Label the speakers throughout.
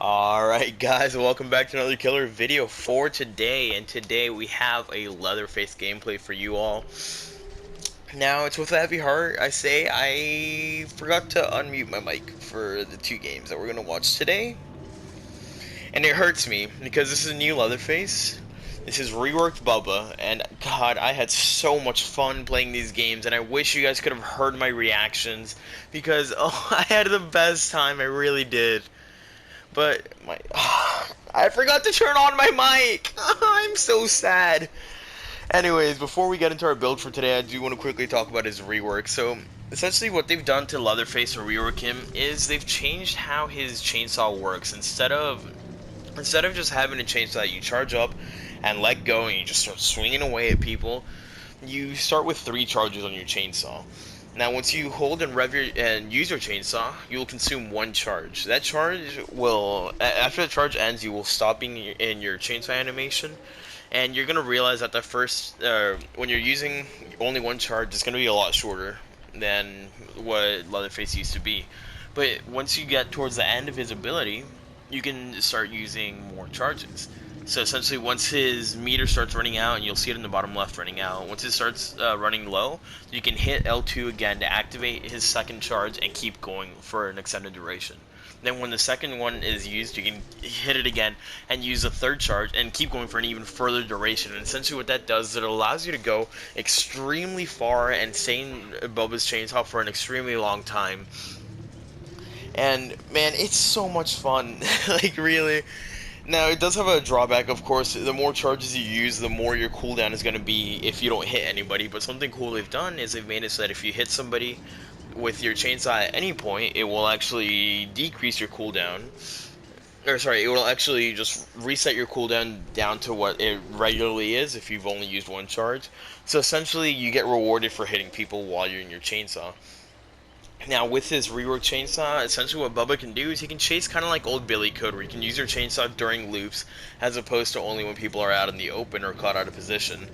Speaker 1: Alright guys, welcome back to another killer video for today, and today we have a Leatherface gameplay for you all. Now, it's with a heavy heart, I say. I forgot to unmute my mic for the two games that we're going to watch today, and it hurts me, because this is a new Leatherface. This is Reworked Bubba, and god, I had so much fun playing these games, and I wish you guys could have heard my reactions, because, oh, I had the best time, I really did. But I forgot to turn on my mic. I'm so sad. Anyways, before we get into our build for today, I do want to quickly talk about his rework. So, essentially what they've done to Leatherface or rework him is they've changed how his chainsaw works. Instead of just having a chainsaw that you charge up and let go and you just start swinging away at people, you start with 3 charges on your chainsaw. Now, once you hold and use your chainsaw, you will consume 1 charge. That charge will, after the charge ends, you will stop being in your chainsaw animation, and you're gonna realize that when you're using only 1 charge, it's gonna be a lot shorter than what Leatherface used to be. But once you get towards the end of his ability, you can start using more charges. So essentially, once his meter starts running out, and you'll see it in the bottom left running out, once it starts running low, you can hit L2 again to activate his second charge and keep going for an extended duration. Then when the second one is used, you can hit it again and use the third charge and keep going for an even further duration. And essentially what that does is it allows you to go extremely far and stay in Bubba's chainsaw for an extremely long time. And man, it's so much fun. Like, really. Now, it does have a drawback, of course. The more charges you use, the more your cooldown is going to be if you don't hit anybody. But something cool they've done is they've made it so that if you hit somebody with your chainsaw at any point, it will actually decrease your cooldown. Or, sorry, it will actually just reset your cooldown down to what it regularly is if you've only used 1 charge. So, essentially, you get rewarded for hitting people while you're in your chainsaw. Now, with his rework chainsaw, essentially what Bubba can do is he can chase kind of like old Billy code, where you can use your chainsaw during loops, as opposed to only when people are out in the open or caught out of position.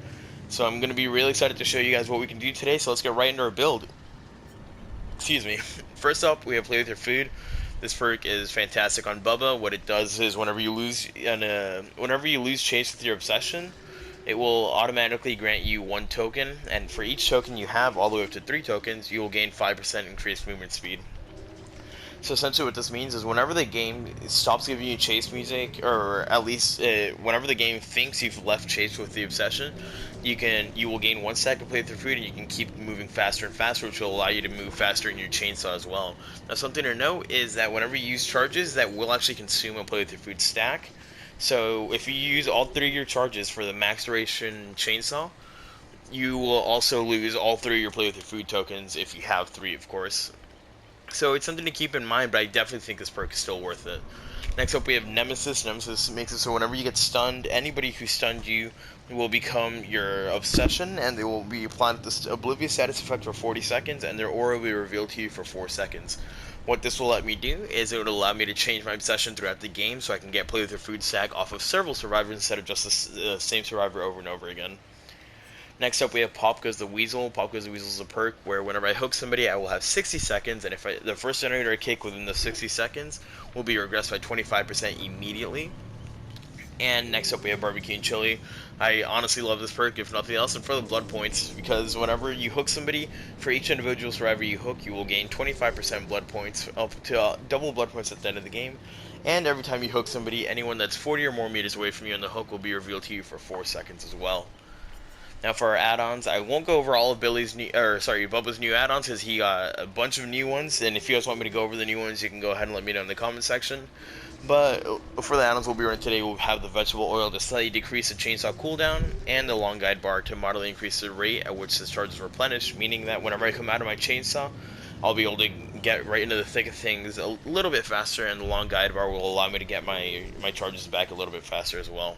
Speaker 1: So I'm going to be really excited to show you guys what we can do today, so let's get right into our build. Excuse me. First up, we have Play With Your Food. This perk is fantastic on Bubba. What it does is whenever you lose chase with your obsession, it will automatically grant you 1 token, and for each token you have, all the way up to 3 tokens, you will gain 5% increased movement speed. So essentially what this means is whenever the game stops giving you chase music, or at least whenever the game thinks you've left chase with the obsession, you will gain 1 second play through food, and you can keep moving faster and faster, which will allow you to move faster in your chainsaw as well. Now, something to note is that whenever you use charges, that will actually consume a play with your food stack. So if you use all 3 of your charges for the max duration chainsaw, you will also lose all 3 of your play with your food tokens, if you have 3, of course. So it's something to keep in mind, but I definitely think this perk is still worth it. Next up, we have Nemesis. Nemesis makes it so whenever you get stunned, anybody who stunned you will become your obsession, and they will be applied this oblivious status effect for 40 seconds, and their aura will be revealed to you for 4 seconds. What this will let me do is it would allow me to change my obsession throughout the game, so I can get play with your food stack off of several survivors instead of just the same survivor over and over again. Next up, we have Pop Goes the Weasel. Pop Goes the Weasel is a perk where whenever I hook somebody, I will have 60 seconds, and if the first generator I kick within the 60 seconds will be regressed by 25% immediately. And next up, we have Barbecue and Chili. I honestly love this perk, if nothing else, and for the blood points, because whenever you hook somebody, for each individual survivor you hook, you will gain 25% blood points, up to double blood points at the end of the game. And every time you hook somebody, anyone that's 40 or more meters away from you on the hook will be revealed to you for 4 seconds as well. Now for our add-ons, I won't go over all of Bubba's new add-ons, because he got a bunch of new ones, and if you guys want me to go over the new ones, you can go ahead and let me know in the comment section. But for the add-ons we'll be running today, we'll have the vegetable oil to slightly decrease the chainsaw cooldown, and the long guide bar to moderately increase the rate at which the charge is replenished, meaning that whenever I come out of my chainsaw, I'll be able to get right into the thick of things a little bit faster, and the long guide bar will allow me to get my charges back a little bit faster as well.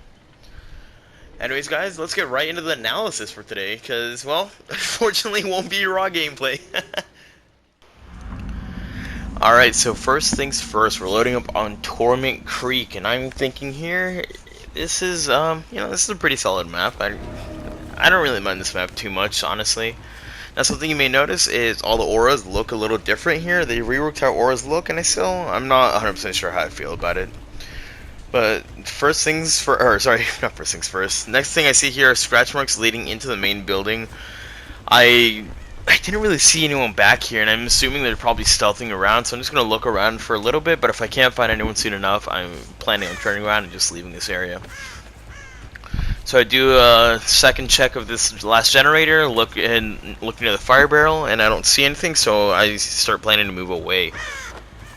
Speaker 1: Anyways, guys, let's get right into the analysis for today, because, well, unfortunately, it won't be raw gameplay. Alright, so first things first, we're loading up on Torment Creek, and I'm thinking here, this is, this is a pretty solid map. I don't really mind this map too much, honestly. Now, something you may notice is all the auras look a little different here. They reworked how auras look, and I'm not 100% sure how I feel about it. But first things first, or sorry, not first things first. Next thing I see here are scratch marks leading into the main building. I didn't really see anyone back here, and I'm assuming they're probably stealthing around, so I'm just going to look around for a little bit, but if I can't find anyone soon enough, I'm planning on turning around and just leaving this area. So I do a second check of this last generator, looking at the fire barrel, and I don't see anything, so I start planning to move away.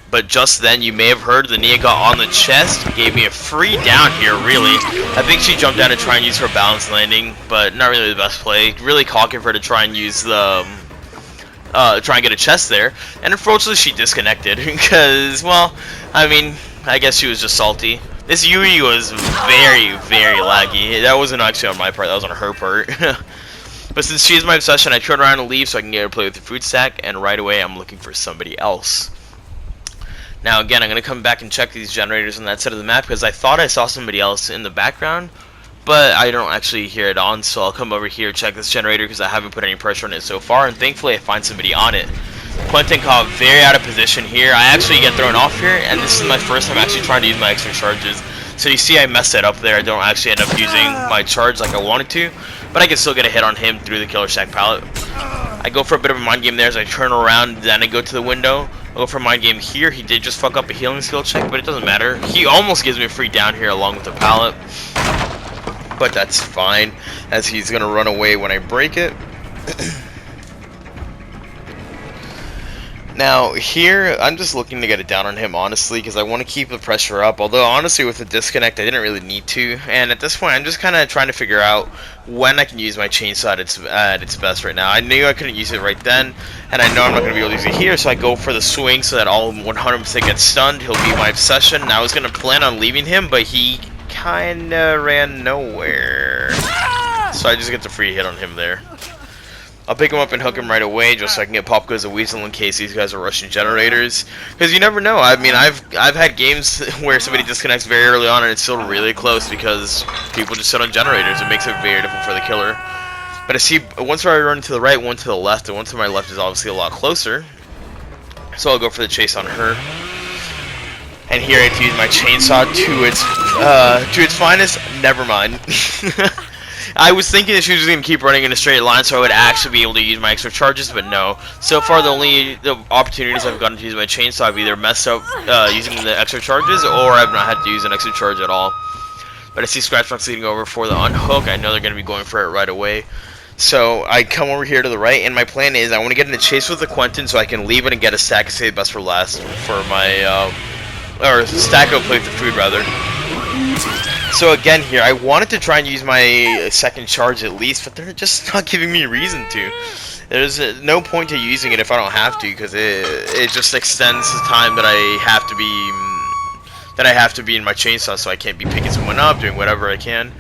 Speaker 1: But just then, you may have heard the Nia got on the chest, gave me a free down here, really. I think she jumped down to try and use her balance landing, but not really the best play. Really cocky for her to try and use the, try and get a chest there. And unfortunately, she disconnected, because, well, I mean, I guess she was just salty. This Yui was very, very laggy. That wasn't actually on my part, that was on her part. But since she is my obsession, I turn around and leave so I can get her to play with the food stack, and right away, I'm looking for somebody else. Now again, I'm going to come back and check these generators on that side of the map because I thought I saw somebody else in the background, but I don't actually hear it on, so I'll come over here, check this generator because I haven't put any pressure on it so far, and thankfully I find somebody on it. Quentin caught very out of position here. I actually get thrown off here, and this is my first time actually trying to use my extra charges. So you see I messed it up there. I don't actually end up using my charge like I wanted to, but I can still get a hit on him through the killer shack pallet. I go for a bit of a mind game there as I turn around, then I go to the window. I go for a mind game here. He did just fuck up a healing skill check, but it doesn't matter. He almost gives me a free down here along with the pallet, but that's fine as he's going to run away when I break it. Now, here, I'm just looking to get it down on him, honestly, because I want to keep the pressure up. Although, honestly, with the disconnect, I didn't really need to. And at this point, I'm just kind of trying to figure out when I can use my chainsaw at its best right now. I knew I couldn't use it right then, and I know I'm not going to be able to use it here, so I go for the swing so that all 100% gets stunned. He'll be my obsession. And I was going to plan on leaving him, but he kind of ran nowhere. So I just get the free hit on him there. I'll pick him up and hook him right away just so I can get Pop Goes a Weasel in case these guys are rushing generators. Because you never know. I mean, I've had games where somebody disconnects very early on and it's still really close because people just sit on generators. It makes it very difficult for the killer. But I see once I run to the right, one to the left, and one to my left is obviously a lot closer. So I'll go for the chase on her. And here I have to use my chainsaw to its finest. Never mind. I was thinking that she was just going to keep running in a straight line so I would actually be able to use my extra charges, but no. So far, the opportunities I've gotten to use my chainsaw, I've either messed up using the extra charges, or I've not had to use an extra charge at all. But I see scratch marks leading over for the unhook. I know they're going to be going for it right away. So I come over here to the right, and my plan is I want to get in a chase with the Quentin so I can leave it and get a stack and save best for last for my, or stack of play with the food, rather. So again here, I wanted to try and use my second charge at least, but they're just not giving me a reason to. There's no point to using it if I don't have to, because it just extends the time that I have to be in my chainsaw, so I can't be picking someone up, doing whatever I can.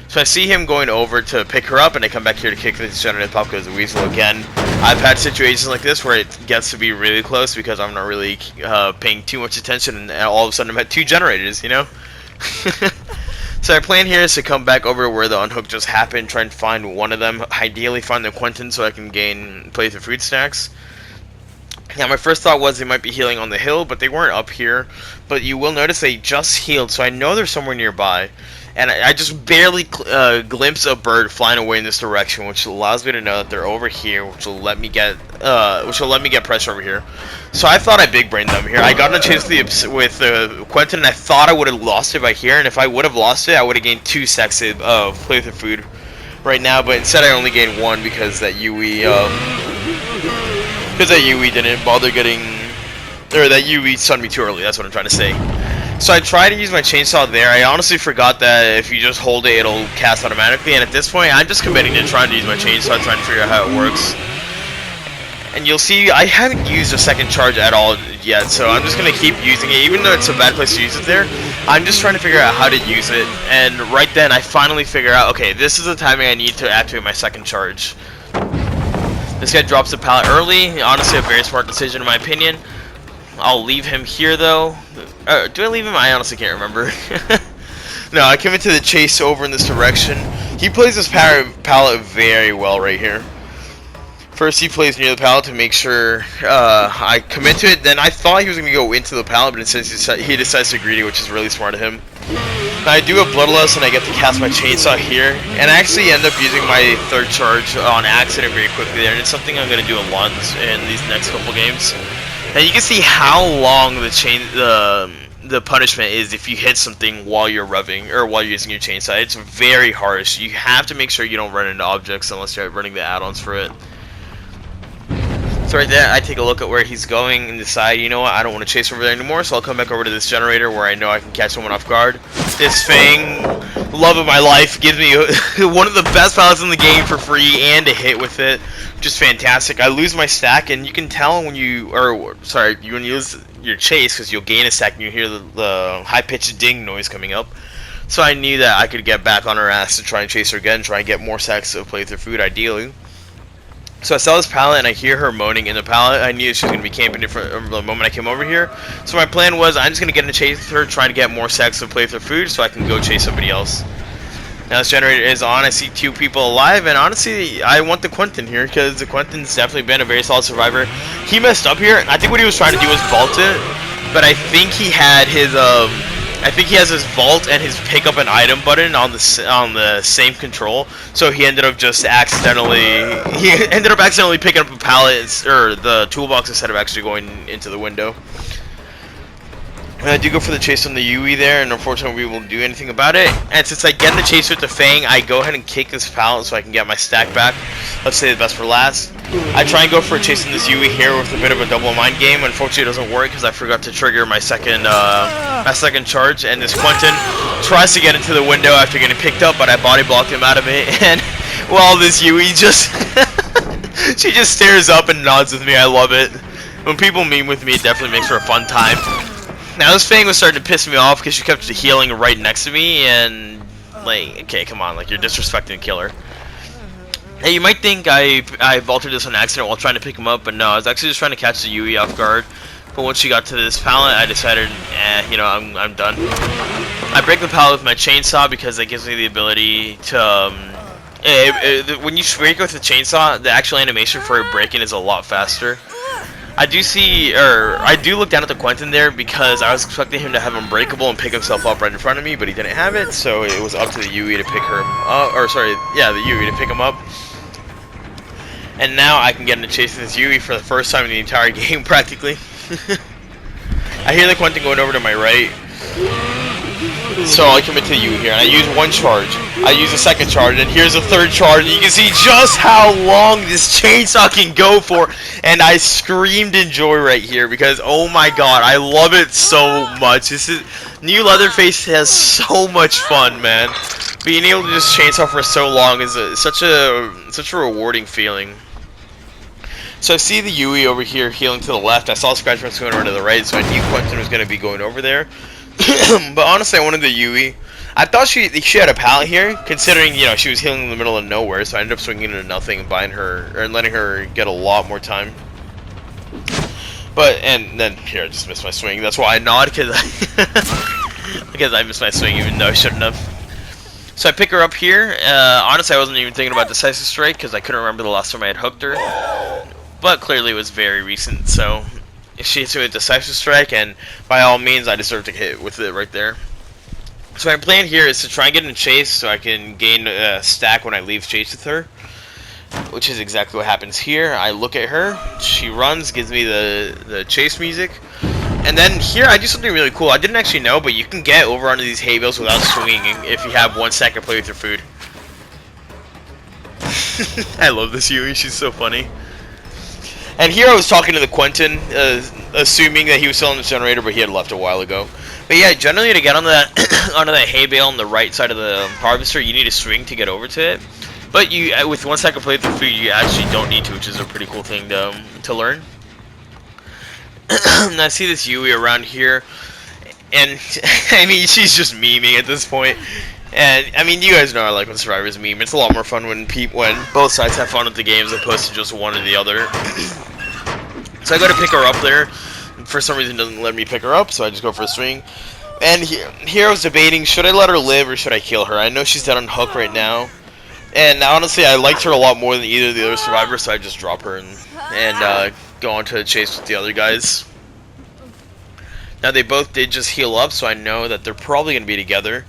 Speaker 1: So I see him going over to pick her up, and I come back here to kick this generator. Pop Goes the Weasel again. I've had situations like this where it gets to be really close because I'm not really paying too much attention, and all of a sudden I'm at 2 generators, you know? So our plan here is to come back over where the unhook just happened, try and find one of them, ideally find the Quentin so I can play the food stacks. Now my first thought was they might be healing on the hill, but they weren't up here. But you will notice they just healed, so I know they're somewhere nearby. And I just barely glimpse a bird flying away in this direction, which allows me to know that they're over here, which will let me get pressure over here. So I thought I big brained them here. I got in a chase with Quentin, and I thought I would have lost it by here. And if I would have lost it, I would have gained 2 stacks of play with the food right now. But instead, I only gained 1 because that Yui didn't bother getting, or that Yui stunned me too early. That's what I'm trying to say. So I tried to use my chainsaw there. I honestly forgot that if you just hold it, it'll cast automatically. And at this point, I'm just committing to trying to use my chainsaw, trying to figure out how it works. And you'll see, I haven't used a second charge at all yet, so I'm just going to keep using it. Even though it's a bad place to use it there, I'm just trying to figure out how to use it. And right then, I finally figure out, okay, this is the timing I need to activate my second charge. This guy drops the pallet early. Honestly, a very smart decision in my opinion. I'll leave him here though. Do I leave him? I honestly can't remember. No, I commit to the chase over in this direction. He plays this pallet very well right here. First he plays near the pallet to make sure I commit to it. Then I thought he was going to go into the pallet, but instead he decides to greedy, which is really smart of him. I do a bloodlust and I get to cast my chainsaw here, and I actually end up using my third charge on accident very quickly there, and it's something I'm going to do a lot in these next couple games. And you can see how long the punishment is if you hit something while you're revving or while you're using your chainsaw. It's very harsh. You have to make sure you don't run into objects unless you're running the add-ons for it. So right there, I take a look at where he's going and decide, you know what, I don't want to chase over there anymore, so I'll come back over to this generator where I know I can catch someone off guard. This Fang, love of my life, gives me one of the best pallets in the game for free and a hit with it. Just fantastic. I lose my stack, and you can tell when you lose your chase, because you'll gain a stack and you hear the high-pitched ding noise coming up. So I knew that I could get back on her ass to try and chase her again, try and get more stacks of play with her food, ideally. So I saw this pallet and I hear her moaning in the pallet. I knew she was going to be camping from the moment I came over here. So my plan was I'm just going to get in a chase with her, trying to get more stacks of play with her food so I can go chase somebody else. Now this generator is on. I see 2 people alive, and honestly I want the Quentin here because the Quentin's definitely been a very solid survivor. He messed up here. I think what he was trying to do was vault it, but I think he had his he has his vault and his pick up an item button on the same control, so he ended up accidentally picking up a pallet or the toolbox instead of actually going into the window. And I do go for the chase on the Yui there, and unfortunately we won't do anything about it. And since I get in the chase with the Fang, I go ahead and kick this pallet so I can get my stack back. Let's say the best for last. I try and go for a chase in this Yui here with a bit of a double mind game. Unfortunately, it doesn't work because I forgot to trigger my second charge. And this Quentin tries to get into the window after getting picked up, but I body blocked him out of it. And well, this Yui she just stares up and nods with me. I love it. When people meme with me, it definitely makes for a fun time. Now this Fang was starting to piss me off because she kept healing right next to me, and like, okay, come on, like, you're disrespecting the killer. Hey, you might think I vaulted this on accident while trying to pick him up, but no, I was actually just trying to catch the Yui off guard. But once she got to this pallet, I decided, you know, I'm done. I break the pallet with my chainsaw because that gives me the ability to, when you break with the chainsaw, the actual animation for it breaking is a lot faster. I do look down at the Quentin there because I was expecting him to have Unbreakable and pick himself up right in front of me, but he didn't have it, so it was up to the Yui to pick her up, the Yui to pick him up. And now I can get in a chase with this Yui for the first time in the entire game, practically. I hear the Quentin going over to my right, so I commit to the Yui here, and I use 1 charge. I use a 2nd charge, and here's a 3rd charge, and you can see just how long this chainsaw can go for, and I screamed in joy right here, because oh my god, I love it so much. New Leatherface has so much fun, man. Being able to just chainsaw for so long is such a rewarding feeling. So I see the Yui over here healing to the left. I saw Scratch Marks going over to the right, so I knew Quentin was going to be going over there. But honestly, I wanted the Yui. I thought she had a pallet here, considering, you know, she was healing in the middle of nowhere, so I ended up swinging into nothing and buying her, or letting her get a lot more time. And then, here, I just missed my swing. That's why I nod, because I missed my swing, even though I shouldn't have. So I pick her up here. Honestly, I wasn't even thinking about Decisive Strike, because I couldn't remember the last time I had hooked her. But clearly it was very recent, so she hits me with Decisive Strike, and by all means, I deserve to hit with it right there. So my plan here is to try and get in chase so I can gain a stack when I leave chase with her, which is exactly what happens here. I look at her, she runs, gives me the chase music, and then here I do something really cool. I didn't actually know, but you can get over onto these hay bales without swinging if you have 1 second to play with your food. I love this Yui, she's so funny. And here I was talking to the Quentin, assuming that he was still in the generator, but he had left a while ago. But yeah, generally to get on that onto that hay bale on the right side of the harvester, you need a swing to get over to it. But with 1 second play through food, you actually don't need to, which is a pretty cool thing to learn. And I see this Yui around here, and I mean, she's just memeing at this point. And I mean, you guys know I like when survivors meme. It's a lot more fun when both sides have fun with the game as opposed to just one or the other. So I go to pick her up there. For some reason, it doesn't let me pick her up, so I just go for a swing. And here I was debating, should I let her live or should I kill her? I know she's dead on hook right now, And honestly, I liked her a lot more than either of the other survivors, so I just drop her and go on to the chase with the other guys. Now, they both did just heal up, so I know that they're probably going to be together.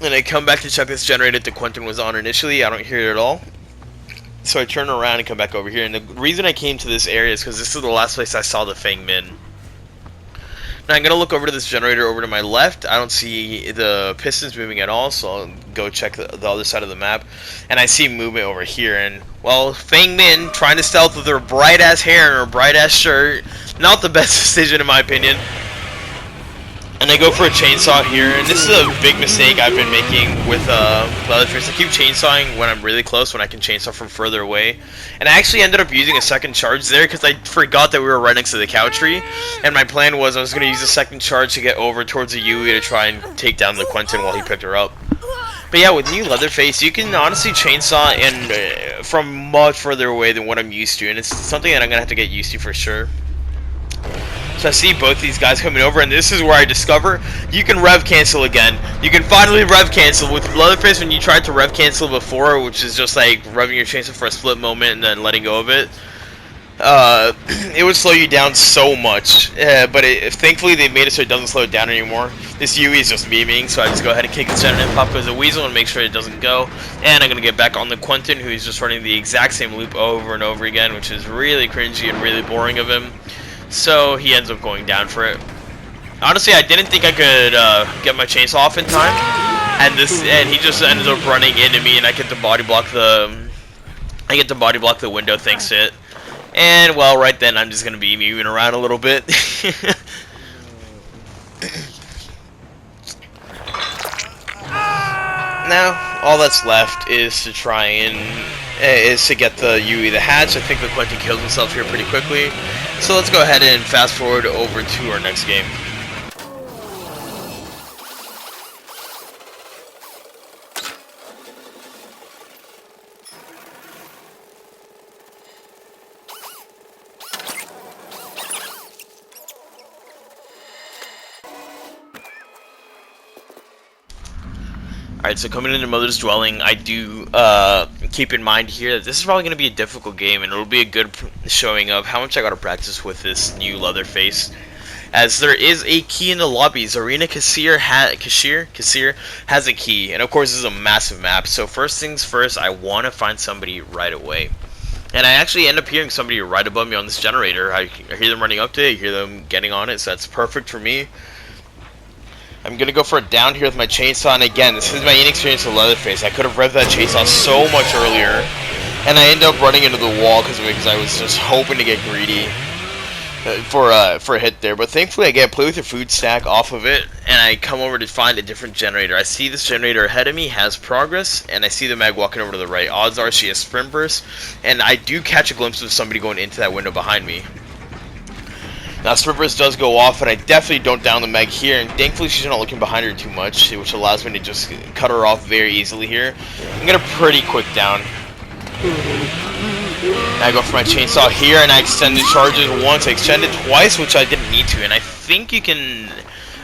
Speaker 1: And I come back to check this generator that Quentin was on initially. I don't hear it at all. So I turn around and come back over here. And the reason I came to this area is because this is the last place I saw the Feng Min. Now I'm going to look over to this generator over to my left. I don't see the pistons moving at all, so I'll go check the other side of the map. And I see movement over here. And, well, Feng Min trying to stealth with her bright-ass hair and her bright-ass shirt. Not the best decision in my opinion. And I go for a chainsaw here, and this is a big mistake I've been making with Leatherface. I keep chainsawing when I'm really close, when I can chainsaw from further away. And I actually ended up using a second charge there, because I forgot that we were right next to the cow tree. And my plan was I was going to use a second charge to get over towards the Yui to try and take down the Quentin while he picked her up. But yeah, with new Leatherface, you can honestly chainsaw and from much further away than what I'm used to. And it's something that I'm going to have to get used to for sure. So I see both these guys coming over, and this is where I discover you can rev cancel again. You can finally rev cancel. With Leatherface, when you tried to rev cancel before, which is just like revving your chainsaw for a split moment and then letting go of it, it would slow you down so much. But thankfully they made it so it doesn't slow it down anymore. This Yui is just memeing, so I just go ahead and kick the center and pop goes a weasel and make sure it doesn't go. And I'm going to get back on the Quentin, who's just running the exact same loop over and over again, which is really cringy and really boring of him. So he ends up going down for it. Honestly, I didn't think I could get my chainsaw off in time, and he just ended up running into me, and I get to body block the window thanks to it. And well, right then I'm just gonna be moving around a little bit. Now all that's left is to try and to get the Yui the hatch. I think the Quentin kills himself here pretty quickly. So let's go ahead and fast forward over to our next game. Alright, so coming into Mother's Dwelling, I do keep in mind here that this is probably going to be a difficult game, and it'll be a good showing of how much I got to practice with this new Leatherface. As there is a key in the lobbies. Arena Cashier has a key, and of course this is a massive map, so first things first, I want to find somebody right away. And I actually end up hearing somebody right above me on this generator. I hear them running up to it, I hear them getting on it, so that's perfect for me. I'm going to go for a down here with my chainsaw, and again, this is my inexperience with Leatherface. I could have revved that chainsaw so much earlier, and I ended up running into the wall because I was just hoping to get greedy for a hit there. But thankfully I get play with your food stack off of it, and I come over to find a different generator. I see this generator ahead of me has progress, and I see the mag walking over to the right. Odds are she has sprint burst, and I do catch a glimpse of somebody going into that window behind me. Now, sprint burst does go off, and I definitely don't down the Meg here, and thankfully she's not looking behind her too much, which allows me to just cut her off very easily here and get a pretty quick down. Now I go for my chainsaw here, and I extend the charges once, I extend it twice, which I didn't need to, and I think you can,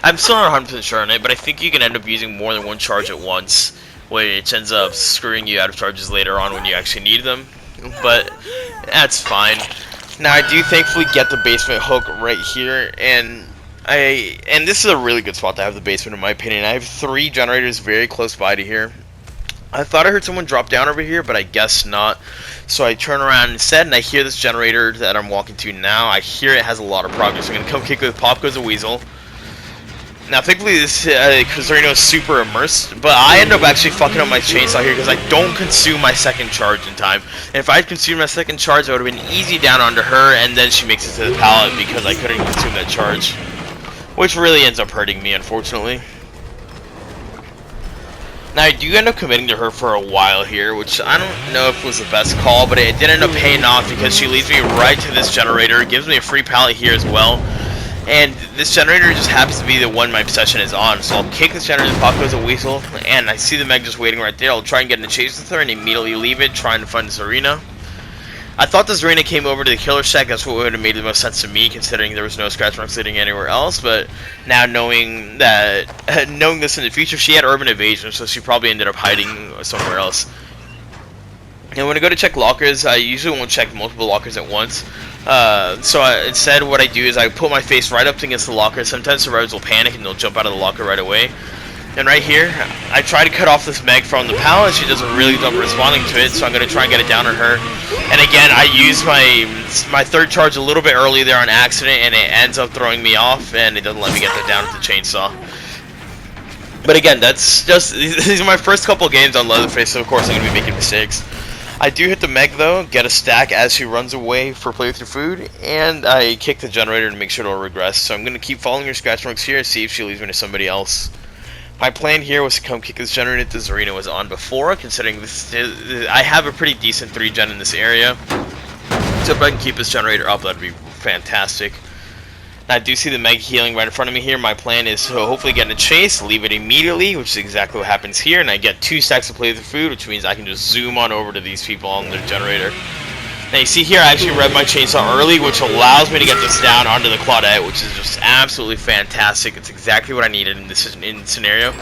Speaker 1: I'm still not 100% sure on it, but I think you can end up using more than one charge at once, which ends up screwing you out of charges later on when you actually need them, but that's fine. Now I do thankfully get the basement hook right here, and this is a really good spot to have the basement in my opinion. I have 3 generators very close by to here. I thought I heard someone drop down over here, but I guess not. So I turn around instead, and I hear this generator that I'm walking to now. I hear it has a lot of progress. I'm gonna come kick with Pop Goes a Weasel. Now, thankfully, this Kazurino is super immersed, but I end up actually fucking up my chainsaw here because I don't consume my second charge in time. And if I had consumed my second charge, I would have been easy down onto her, and then she makes it to the pallet because I couldn't consume that charge. Which really ends up hurting me, unfortunately. Now, I do end up committing to her for a while here, which I don't know if was the best call, but it did end up paying off because she leads me right to this generator, gives me a free pallet here as well. And this generator just happens to be the one my obsession is on. So I'll kick this generator, Pop Goes a Weasel, and I see the Meg just waiting right there. I'll try and get in a chase with her and immediately leave it, trying to find this arena. I thought this arena came over to the killer shack. That's what would have made the most sense to me, considering there was no scratch marks sitting anywhere else. But now knowing that, knowing this in the future, she had urban evasion, so she probably ended up hiding somewhere else. And when I go to check lockers, I usually won't check multiple lockers at once. Instead, what I do is I put my face right up against the locker. Sometimes survivors will panic and they'll jump out of the locker right away. And right here, I try to cut off this Meg from the pallet. She does a really good job responding to it, so I'm going to try and get it down on her. And again, I use my third charge a little bit early there on accident, and it ends up throwing me off, and it doesn't let me get that down with the chainsaw. But again, that's just, these are my first couple games on Leatherface, so of course I'm going to be making mistakes. I do hit the Meg though, get a stack as she runs away for play with your food, and I kick the generator to make sure it'll regress. So I'm going to keep following her scratch marks here and see if she leads me to somebody else. My plan here was to come kick this generator this arena was on before, considering this I have a pretty decent 3-gen in this area. So if I can keep this generator up, that'd be fantastic. I do see the Meg healing right in front of me here. My plan is to hopefully get in a chase, leave it immediately, which is exactly what happens here, and I get 2 stacks of play with the food, which means I can just zoom on over to these people on their generator. Now you see here I actually rev my chainsaw early, which allows me to get this down onto the Claudette, which is just absolutely fantastic. It's exactly what I needed in this scenario.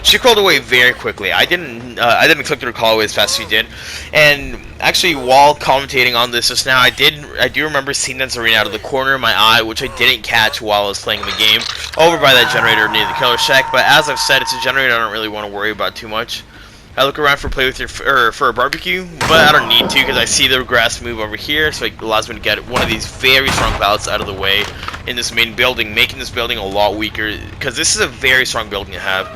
Speaker 1: She crawled away very quickly. I didn't expect her to crawl away as fast as she did. And actually, while commentating on this just now, I do remember seeing that arena out of the corner of my eye, which I didn't catch while I was playing the game, over by that generator near the killer shack. But as I've said, it's a generator I don't really want to worry about too much. I look around for play with your for a barbecue, but I don't need to because I see the grass move over here, so it allows me to get one of these very strong pallets out of the way in this main building, making this building a lot weaker because this is a very strong building to have.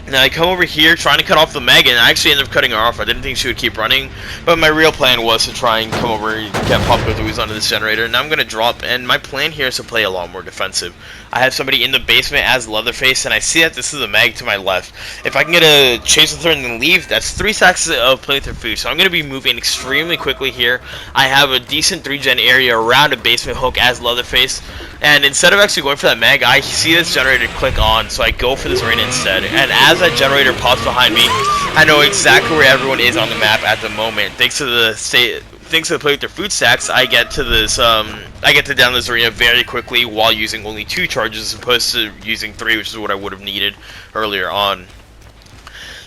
Speaker 1: Now I come over here trying to cut off the Meg, and I actually ended up cutting her off. I didn't think she would keep running, but my real plan was to try and come over and get Pop Goes the Weasel onto this generator. Now I'm going to drop, and my plan here is to play a lot more defensive. I have somebody in the basement as Leatherface, and I see that this is a Meg to my left. If I can get a chase with her and then leave, that's 3 stacks of play with her food. So I'm going to be moving extremely quickly here. I have a decent 3-gen area around a basement hook as Leatherface, and instead of actually going for that Meg, I see this generator click on, so I go for this arena instead. And as that generator pops behind me, I know exactly where everyone is on the map at the moment. Thanks to the play with their food stacks, I get to down this arena very quickly while using only 2 charges as opposed to using 3, which is what I would have needed earlier on.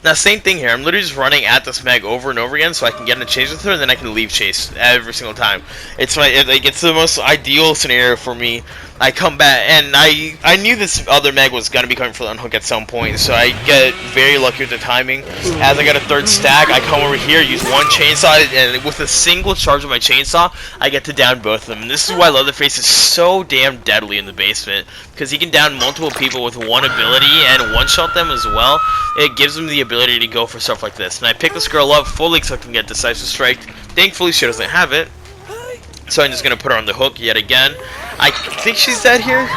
Speaker 1: Now, same thing here. I'm literally just running at this Meg over and over again so I can get in a chase with her, and then I can leave chase every single time. It's the most ideal scenario for me. I come back, and I knew this other Meg was going to be coming for the unhook at some point, so I get very lucky with the timing. As I get a 3rd stack, I come over here, use 1 chainsaw, and with a single charge of my chainsaw, I get to down both of them. And this is why Leatherface is so damn deadly in the basement, because he can down multiple people with 1 ability and one-shot them as well. It gives him the ability to go for stuff like this. And I pick this girl up fully expecting to get Decisive Strike. Thankfully, she doesn't have it. So I'm just going to put her on the hook yet again. I think she's dead here.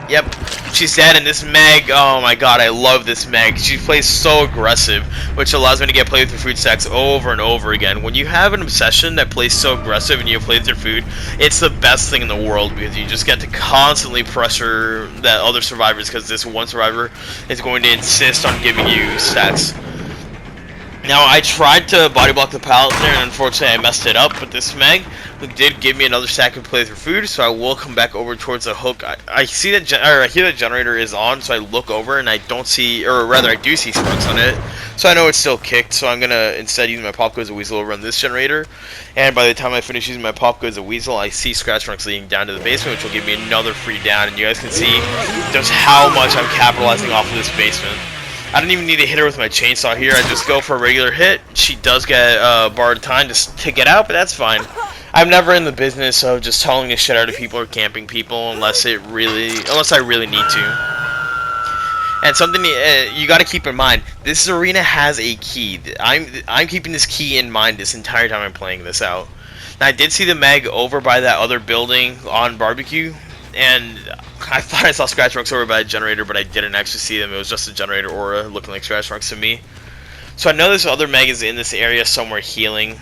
Speaker 1: Yep, she's dead, and this Meg, oh my god, I love this Meg. She plays so aggressive, which allows me to get play with your food stacks over and over again. When you have an obsession that plays so aggressive and you play with your food, it's the best thing in the world because you just get to constantly pressure that other survivors because this one survivor is going to insist on giving you stacks. Now, I tried to body block the pallet there, and unfortunately I messed it up, but this Meg did give me another stack of play for food, so I will come back over towards the hook. I see that, I hear that generator is on, so I look over and I don't see, or rather I do see sparks on it, so I know it's still kicked, so I'm going to instead use my Pop Goes the Weasel over on this generator, and by the time I finish using my Pop Goes the Weasel, I see scratch marks leading down to the basement, which will give me another free down, and you guys can see just how much I'm capitalizing off of this basement. I don't even need to hit her with my chainsaw here. I just go for a regular hit. She does get borrowed time to get out, but that's fine. I'm never in the business of just telling the shit out of people or camping people unless I really need to. And something you got to keep in mind: this arena has a key. I'm keeping this key in mind this entire time I'm playing this out. Now, I did see the Meg over by that other building on barbecue, and I thought I saw scratch marks over by a generator, but I didn't actually see them. It was just a generator aura looking like scratch marks to me. So I know this other Meg is in this area somewhere healing.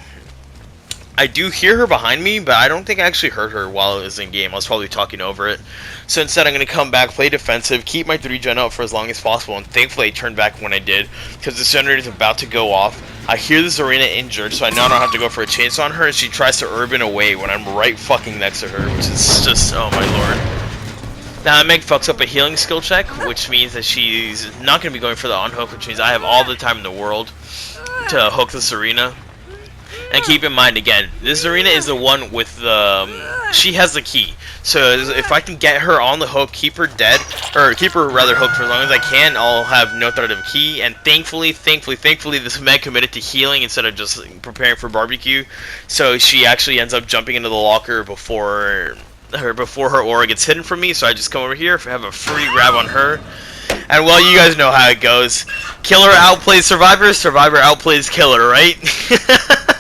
Speaker 1: I do hear her behind me, but I don't think I actually heard her while it was in game. I was probably talking over it. So instead I'm going to come back, play defensive, keep my 3-gen up for as long as possible, and thankfully I turned back when I did, because this generator is about to go off. I hear the Zarina injured, so I now don't have to go for a chainsaw on her, and she tries to urban away when I'm right fucking next to her, which is just, oh my lord. Now that Meg fucks up a healing skill check, which means that she's not going to be going for the on-hook, which means I have all the time in the world to hook the Zarina. And keep in mind, again, this Zarina is the one with the, she has the key. So if I can get her on the hook, keep her dead, or keep her rather hooked for as long as I can, I'll have no threat of a key. And thankfully, this Meg committed to healing instead of just preparing for barbecue. So she actually ends up jumping into the locker before her aura gets hidden from me. So I just come over here, have a free grab on her. And well, you guys know how it goes. Killer outplays Survivor, Survivor outplays Killer, right?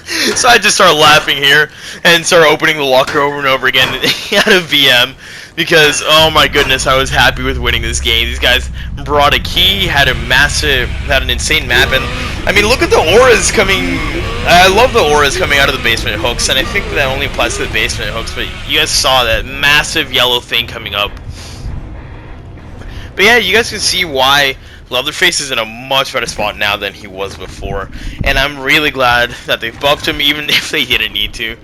Speaker 1: So I just start laughing here and start opening the locker over and over again out of VM because, oh my goodness, I was happy with winning this game. These guys brought a key, had an insane map, and I mean, look at the auras coming. I love the auras coming out of the basement hooks, and I think that only applies to the basement hooks, but you guys saw that massive yellow thing coming up. But yeah, you guys can see why Leatherface is in a much better spot now than he was before. And I'm really glad that they buffed him even if they didn't need to.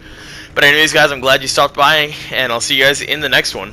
Speaker 1: But anyways guys, I'm glad you stopped by, and I'll see you guys in the next one.